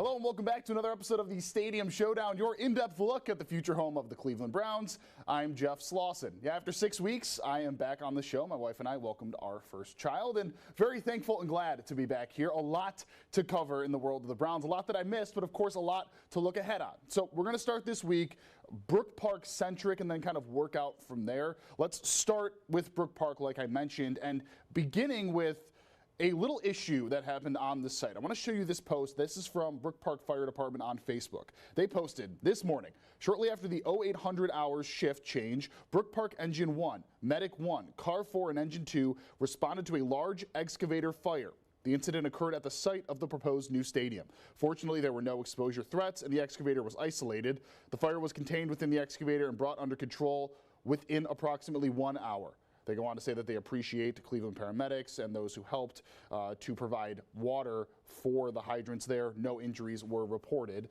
Hello and welcome back to another episode of the Stadium Showdown, your in-depth look at the future home of the Cleveland Browns. I'm Jeff Slauson. Yeah, after 6 weeks, I am back on the show. My wife and I welcomed our first child, and very thankful and glad to be back here. A lot to cover in the world of the Browns, a lot that I missed, but of course a lot to look ahead on. So we're going to start this week Brook Park centric and then kind of work out from there. Let's start with Brook Park, like I mentioned, and beginning with a little issue that happened on the site. I want to show you this post. This is from Brook Park Fire Department on Facebook. They posted this morning, shortly after the 0800 hours shift change, Brook Park Engine 1, Medic 1, Car 4, and Engine 2 responded to a large excavator fire. The incident occurred at the site of the proposed new stadium. Fortunately, there were no exposure threats and the excavator was isolated. The fire was contained within the excavator and brought under control within approximately 1 hour. They go on to say that they appreciate Cleveland paramedics and those who helped to provide water for the hydrants there. No injuries were reported.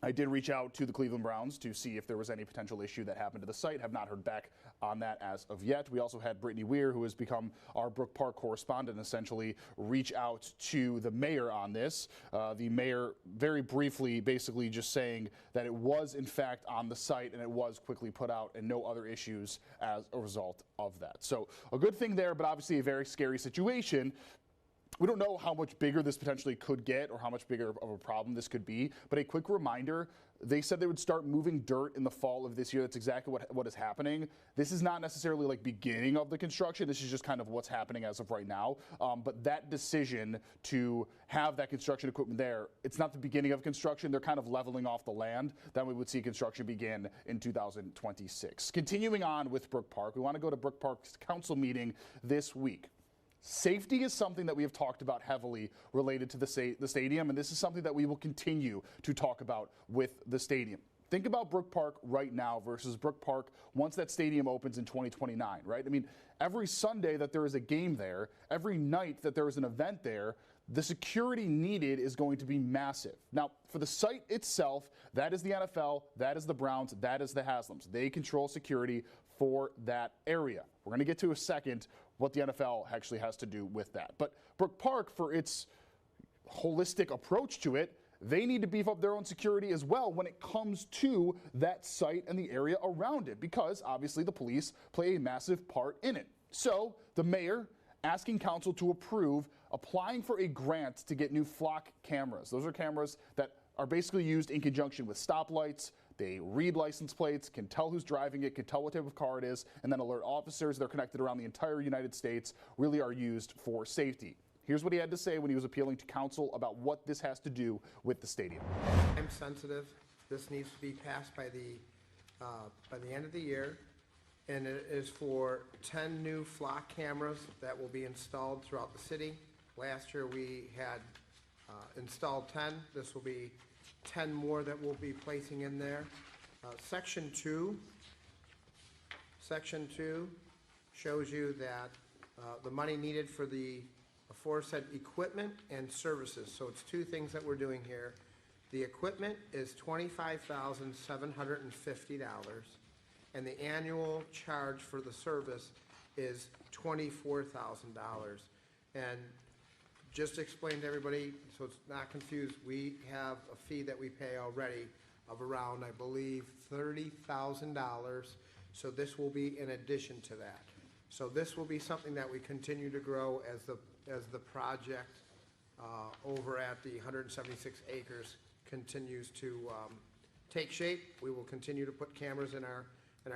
I did reach out to the Cleveland Browns to see if there was any potential issue that happened to the site. Have not heard back on that as of yet. We also had Brittany Weir, who has become our Brook Park correspondent, essentially reach out to the mayor on this. The mayor very briefly basically just saying that it was in fact on the site and it was quickly put out and no other issues as a result of that. So a good thing there, but obviously a very scary situation. We don't know how much bigger this potentially could get or how much bigger of a problem this could be, but a quick reminder, they said they would start moving dirt in the fall of this year. That's exactly what is happening. This is not necessarily like beginning of the construction. This is just kind of what's happening as of right now. But that decision to have that construction equipment there, it's not the beginning of construction. They're kind of leveling off the land. Then we would see construction begin in 2026. Continuing on with Brook Park, we want to go to Brook Park's council meeting this week. Safety is something that we have talked about heavily related to the stadium, and this is something that we will continue to talk about with the stadium. Think about Brook Park right now versus Brook Park once that stadium opens in 2029, right? I mean, every Sunday that there is a game there, every night that there is an event there, the security needed is going to be massive. Now, for the site itself, that is the NFL, that is the Browns, that is the Haslams. They control security for that area. We're going to get to a second what the NFL actually has to do with that. But Brook Park, for its holistic approach to it, they need to beef up their own security as well when it comes to that site and the area around it, because obviously the police play a massive part in it. So the mayor asking council to approve applying for a grant to get new flock cameras. Those are cameras that are basically used in conjunction with stoplights. They read license plates, can tell who's driving it, can tell what type of car it is, and then alert officers. They're connected around the entire United States, really are used for safety. Here's what he had to say when he was appealing to council about what this has to do with the stadium. I'm sensitive. This needs to be passed by the end of the year, and it is for 10 new flock cameras that will be installed throughout the city. Last year we had installed 10. This will be 10 more that we'll be placing in there. Section 2 shows you that the money needed for the aforesaid equipment and services. So it's two things that we're doing here. The equipment is $25,750, and the annual charge for the service is $24,000. And just to explain to everybody, so it's not confused, we have a fee that we pay already of around, I believe, $30,000. So this will be in addition to that. So this will be something that we continue to grow as the project over at the 176 acres continues to take shape. We will continue to put cameras in our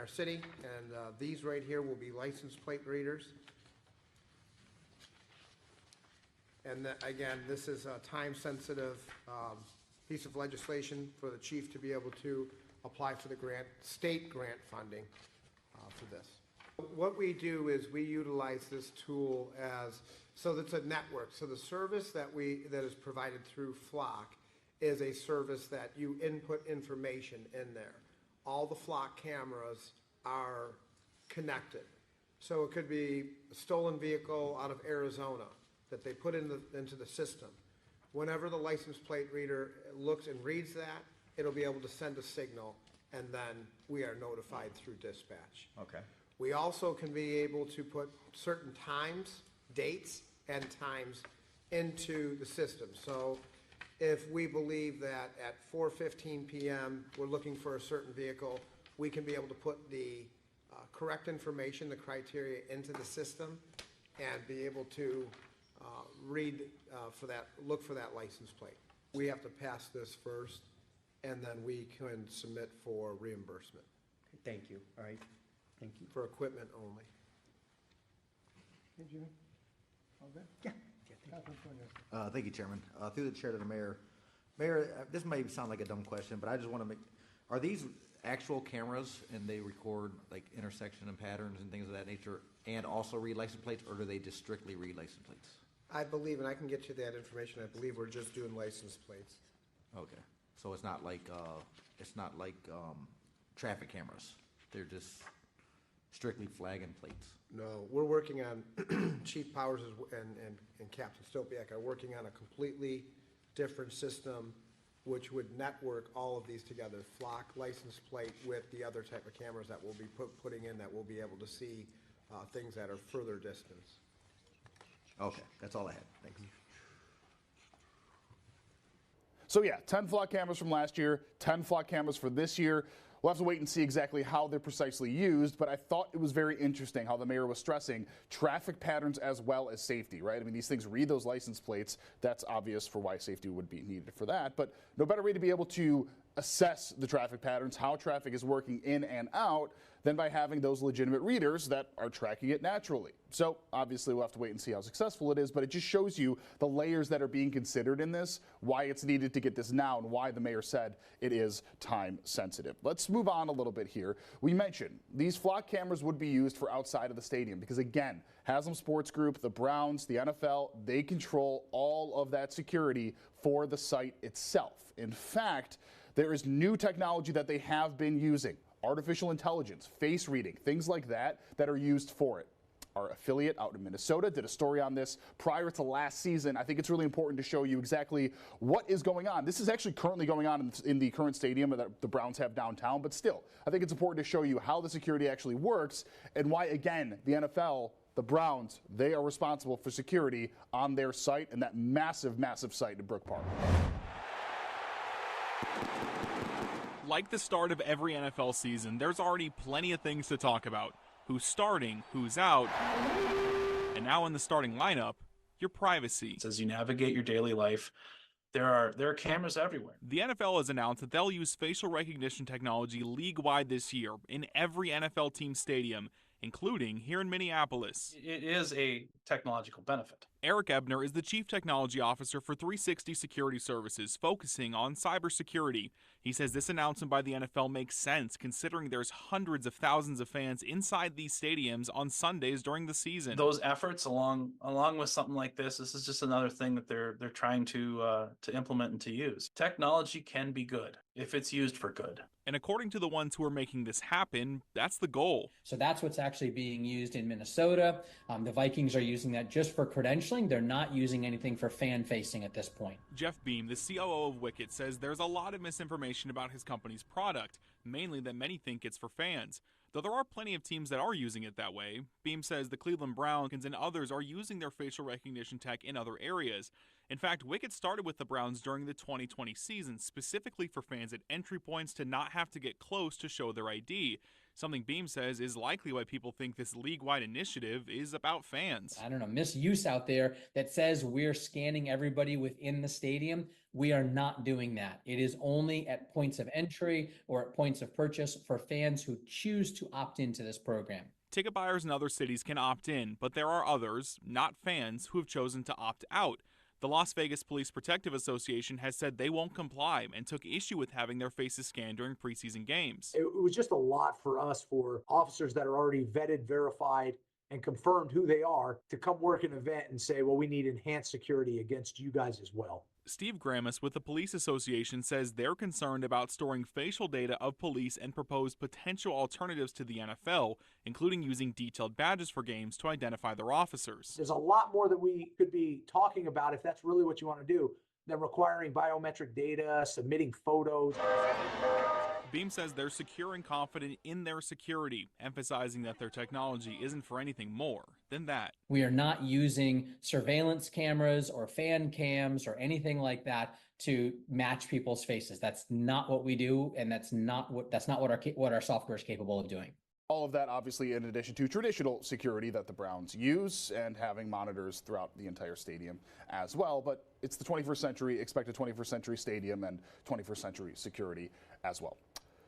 city, and these right here will be license plate readers. And again, this is a time-sensitive piece of legislation for the chief to be able to apply for the state grant funding for this. What we do is we utilize this tool so that's a network. So the service that is provided through Flock is a service that you input information in there. All the Flock cameras are connected. So it could be a stolen vehicle out of Arizona that they put into the system. Whenever the license plate reader looks and reads that, it'll be able to send a signal, and then we are notified through dispatch. Okay. We also can be able to put certain times, dates, and times into the system. So if we believe that at 4:15 p.m. we're looking for a certain vehicle, we can be able to put the correct information, the criteria into the system, and be able to look for that license plate. We have to pass this first, and then we can submit for reimbursement. Thank you. All right. Thank you. For equipment only. Hey, Jimmy. All good? Yeah. Thank you, Chairman. Through the chair to the mayor. Mayor, this may sound like a dumb question, but I just want to are these actual cameras and they record like intersection and patterns and things of that nature and also read license plates, or do they just strictly read license plates? I believe, and I can get you that information, I believe we're just doing license plates. Okay. So it's not like, traffic cameras. They're just strictly flagging plates. No, we're working on, Chief Powers and Captain Stopiak are working on a completely different system which would network all of these together, flock, license plate with the other type of cameras that we'll be putting in that we'll be able to see things that are further distance. Okay, that's all I had. Thanks. So yeah, 10 flock cameras from last year, 10 flock cameras for this year. We'll have to wait and see exactly how they're precisely used, but I thought it was very interesting how the mayor was stressing traffic patterns as well as safety, right? I mean, these things read those license plates. That's obvious for why safety would be needed for that, but no better way to be able to assess the traffic patterns, how traffic is working in and out, than by having those legitimate readers that are tracking it naturally. So obviously we'll have to wait and see how successful it is, but it just shows you the layers that are being considered in this, why it's needed to get this now, and why the mayor said it is time sensitive. Let's move on a little bit here. We mentioned these flock cameras would be used for outside of the stadium because, again, Haslam Sports Group, the Browns, the NFL, they control all of that security for the site itself. In fact, there is new technology that they have been using. Artificial intelligence, face reading, things like that are used for it. Our affiliate out in Minnesota did a story on this prior to last season. I think it's really important to show you exactly what is going on. This is actually currently going on in the current stadium that the Browns have downtown, but still, I think it's important to show you how the security actually works and why, again, the NFL, the Browns, they are responsible for security on their site and that massive, massive site in Brook Park. Like the start of every NFL season, there's already plenty of things to talk about. Who's starting, who's out, and now in the starting lineup, your privacy. As you navigate your daily life, there are cameras everywhere. The NFL has announced that they'll use facial recognition technology league-wide this year in every NFL team stadium, including here in Minneapolis. It is a technological benefit. Eric Ebner is the Chief Technology Officer for 360 Security Services, focusing on cybersecurity. He says this announcement by the NFL makes sense considering there's hundreds of thousands of fans inside these stadiums on Sundays during the season. Those efforts, along with something like this is just another thing that they're trying to implement and to use. Technology can be good if it's used for good. And according to the ones who are making this happen, that's the goal. So that's what's actually being used in Minnesota. The Vikings are using that just for credentialing. They're not using anything for fan-facing at this point. Jeff Beam, the COO of Wicket, says there's a lot of misinformation about his company's product, mainly that many think it's for fans. Though there are plenty of teams that are using it that way. Beam says the Cleveland Browns and others are using their facial recognition tech in other areas. In fact, Wicket started with the Browns during the 2020 season, specifically for fans at entry points to not have to get close to show their ID. Something Beam says is likely why people think this league-wide initiative is about fans. I don't know, misuse out there that says we're scanning everybody within the stadium. We are not doing that. It is only at points of entry or at points of purchase for fans who choose to opt into this program. Ticket buyers in other cities can opt in, but there are others, not fans, who have chosen to opt out. The Las Vegas Police Protective Association has said they won't comply and took issue with having their faces scanned during preseason games. It was just a lot for us, for officers that are already vetted, verified, and confirmed who they are, to come work an event and say, well, we need enhanced security against you guys as well. Steve Gramis with the Police Association says they're concerned about storing facial data of police and proposed potential alternatives to the NFL, including using detailed badges for games to identify their officers. There's a lot more that we could be talking about if that's really what you want to do, than requiring biometric data, submitting photos. Beam says they're secure and confident in their security, emphasizing that their technology isn't for anything more than that. We are not using surveillance cameras or fan cams or anything like that to match people's faces. That's not what we do, and that's not what our software is capable of doing. All of that, obviously, in addition to traditional security that the Browns use and having monitors throughout the entire stadium as well. But it's the 21st century, expected 21st century stadium and 21st century security as well.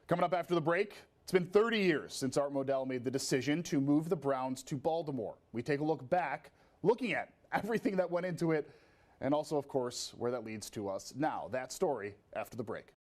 Coming up after the break, it's been 30 years since Art Modell made the decision to move the Browns to Baltimore. We take a look back, looking at everything that went into it, and also, of course, where that leads to us now. That story after the break.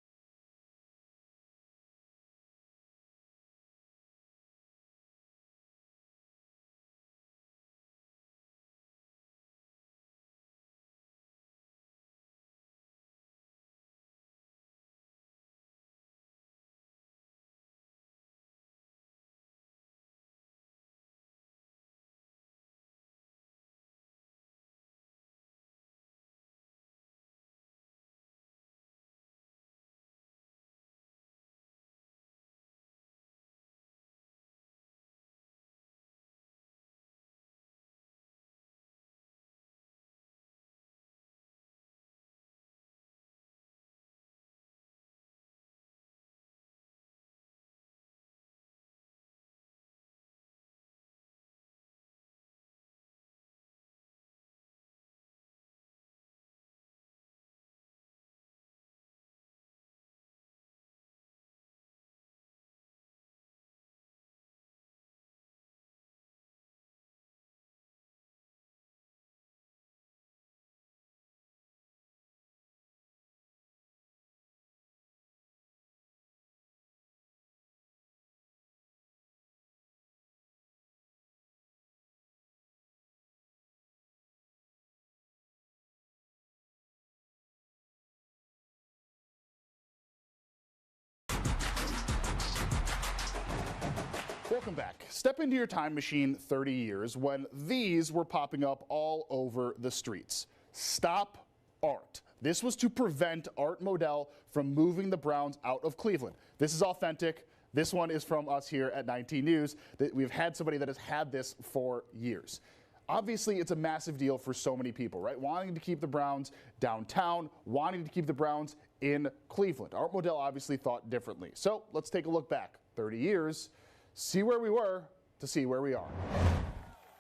Welcome back. Step into your time machine 30 years when these were popping up all over the streets. Stop Art. This was to prevent Art Modell from moving the Browns out of Cleveland. This is authentic. This one is from us here at 19 News. We've had somebody that has had this for years. Obviously, it's a massive deal for so many people, right? Wanting to keep the Browns downtown, wanting to keep the Browns in Cleveland. Art Modell obviously thought differently. So let's take a look back 30 years. See where we were to see where we are.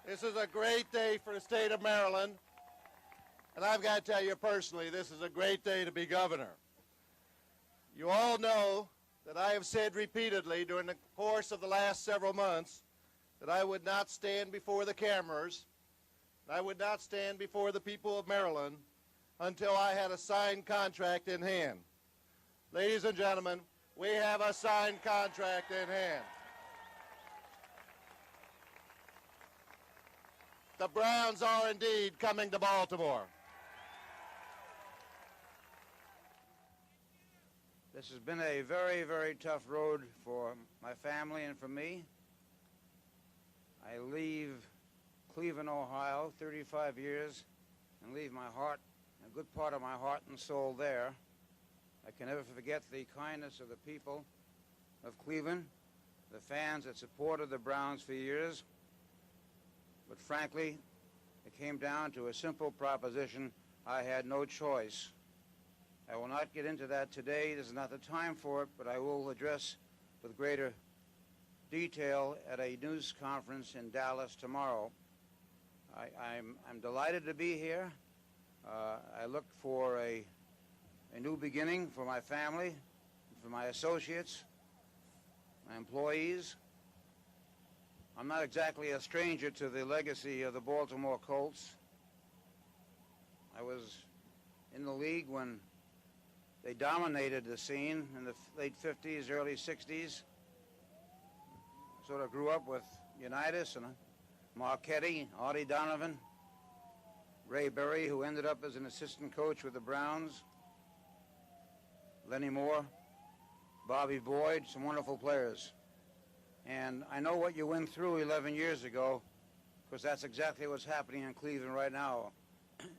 This is a great day for the state of Maryland, and I've got to tell you personally, this is a great day to be governor. You all know that I have said repeatedly during the course of the last several months that I would not stand before the cameras, I would not stand before the people of Maryland until I had a signed contract in hand. Ladies and gentlemen, we have a signed contract in hand. The Browns are indeed coming to Baltimore. This has been a very, very tough road for my family and for me. I leave Cleveland, Ohio, 35 years, and leave my heart, a good part of my heart and soul there. I can never forget the kindness of the people of Cleveland, the fans that supported the Browns for years. But frankly, it came down to a simple proposition. I had no choice. I will not get into that today. This is not the time for it, but I will address with greater detail at a news conference in Dallas tomorrow. I'm delighted to be here. I look for a new beginning for my family, for my associates, my employees. I'm not exactly a stranger to the legacy of the Baltimore Colts. I was in the league when they dominated the scene in the late 50s, early 60s. Sort of grew up with Unitas and Marchetti, Artie Donovan, Ray Berry, who ended up as an assistant coach with the Browns, Lenny Moore, Bobby Boyd, some wonderful players. And I know what you went through 11 years ago, because that's exactly what's happening in Cleveland right now.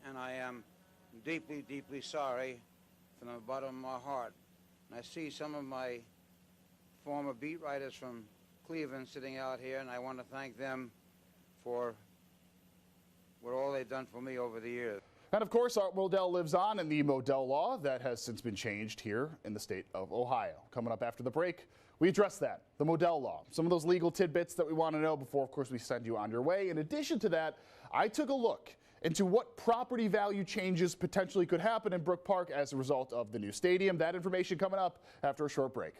And I am deeply, deeply sorry from the bottom of my heart. And I see some of my former beat writers from Cleveland sitting out here, and I want to thank them for what all they've done for me over the years. And of course, our Modell lives on in the Modell law that has since been changed here in the state of Ohio. Coming up after the break, we address that, the Modell law, some of those legal tidbits that we want to know before, of course, we send you on your way. In addition to that, I took a look into what property value changes potentially could happen in Brook Park as a result of the new stadium. That information coming up after a short break.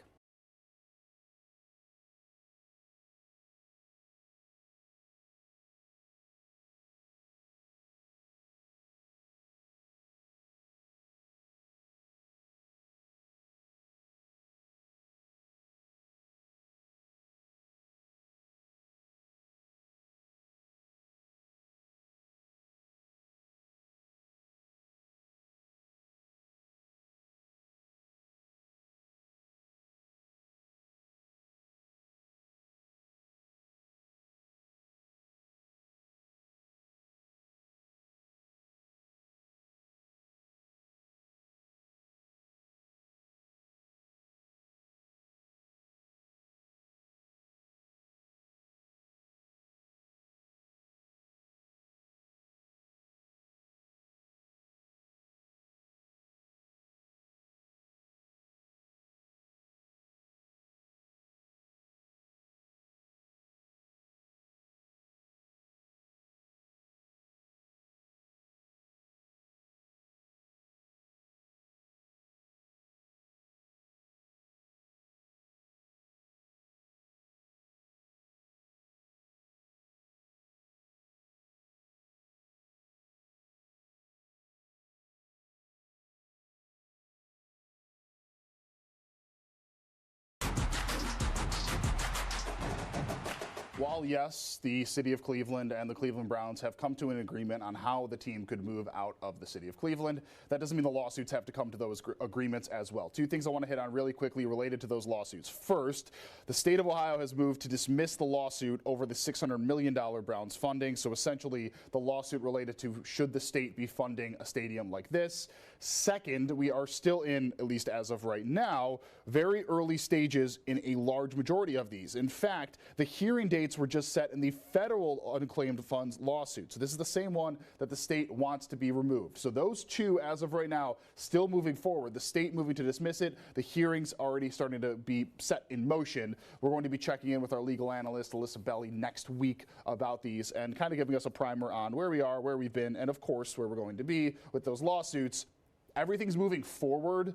While, yes, the city of Cleveland and the Cleveland Browns have come to an agreement on how the team could move out of the city of Cleveland, that doesn't mean the lawsuits have to come to those agreements as well. Two things I want to hit on really quickly related to those lawsuits. First, the state of Ohio has moved to dismiss the lawsuit over the $600 million Browns funding. So essentially, the lawsuit related to should the state be funding a stadium like this. Second, we are still in, at least as of right now, very early stages in a large majority of these. In fact, the hearing dates were just set in the federal unclaimed funds lawsuit. So this is the same one that the state wants to be removed. So those two, as of right now, still moving forward. The state moving to dismiss it. The hearings already starting to be set in motion. We're going to be checking in with our legal analyst, Alyssa Belli, next week about these and kind of giving us a primer on where we are, where we've been, and of course, where we're going to be with those lawsuits. Everything's moving forward.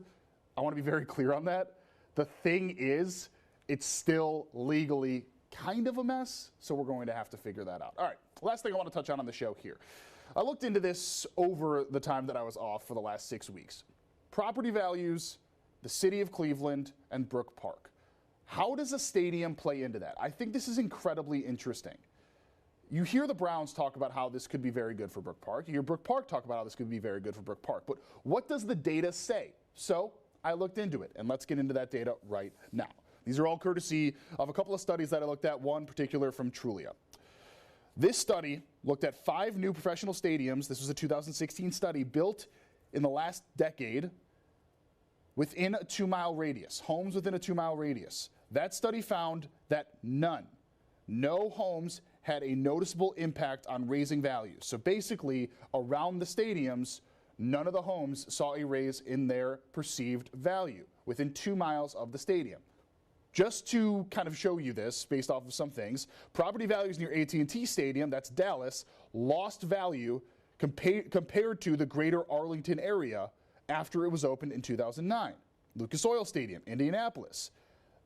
I want to be very clear on that. The thing is, it's still legally kind of a mess, so we're going to have to figure that out. All right, last thing I want to touch on the show here. I looked into this over the time that I was off for the last 6 weeks. Property values, the city of Cleveland, and Brook Park. How does a stadium play into that? I think this is incredibly interesting. You hear the Browns talk about how this could be very good for Brook Park. You hear Brook Park talk about how this could be very good for Brook Park. But what does the data say? So I looked into it, and let's get into that data right now. These are all courtesy of a couple of studies that I looked at, one particular from Trulia. This study looked at 5 new professional stadiums. This was a 2016 study built in the last decade within a 2-mile radius, homes within a 2-mile radius. That study found that no homes had a noticeable impact on raising values. So basically, around the stadiums, none of the homes saw a raise in their perceived value within 2 miles of the stadium. Just to kind of show you this, based off of some things, property values near AT&T Stadium, that's Dallas, lost value compared to the greater Arlington area after it was opened in 2009. Lucas Oil Stadium, Indianapolis.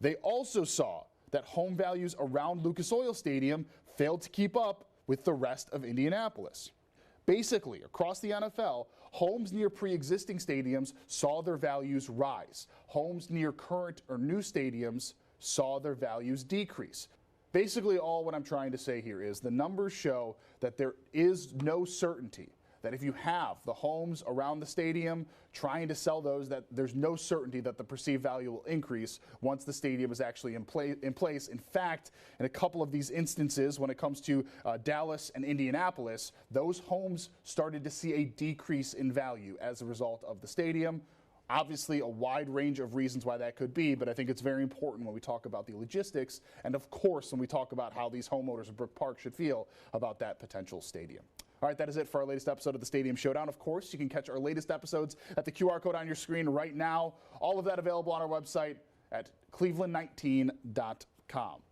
They also saw that home values around Lucas Oil Stadium failed to keep up with the rest of Indianapolis. Basically, across the NFL, homes near pre-existing stadiums saw their values rise. Homes near current or new stadiums saw their values decrease. Basically, all what I'm trying to say here is the numbers show that there is no certainty that if you have the homes around the stadium trying to sell those, that there's no certainty that the perceived value will increase once the stadium is actually in place. In fact, in a couple of these instances, when it comes to Dallas and Indianapolis, those homes started to see a decrease in value as a result of the stadium. Obviously, a wide range of reasons why that could be, but I think it's very important when we talk about the logistics, and of course, when we talk about how these homeowners of Brook Park should feel about that potential stadium. All right, that is it for our latest episode of the Stadium Showdown. Of course, you can catch our latest episodes at the QR code on your screen right now. All of that available on our website at cleveland19.com.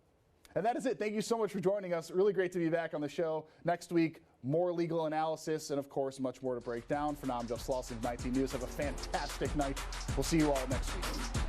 And that is it. Thank you so much for joining us. Really great to be back on the show. Next week, more legal analysis and, of course, much more to break down. For now, I'm Jeff Slauson of 19 News. Have a fantastic night. We'll see you all next week.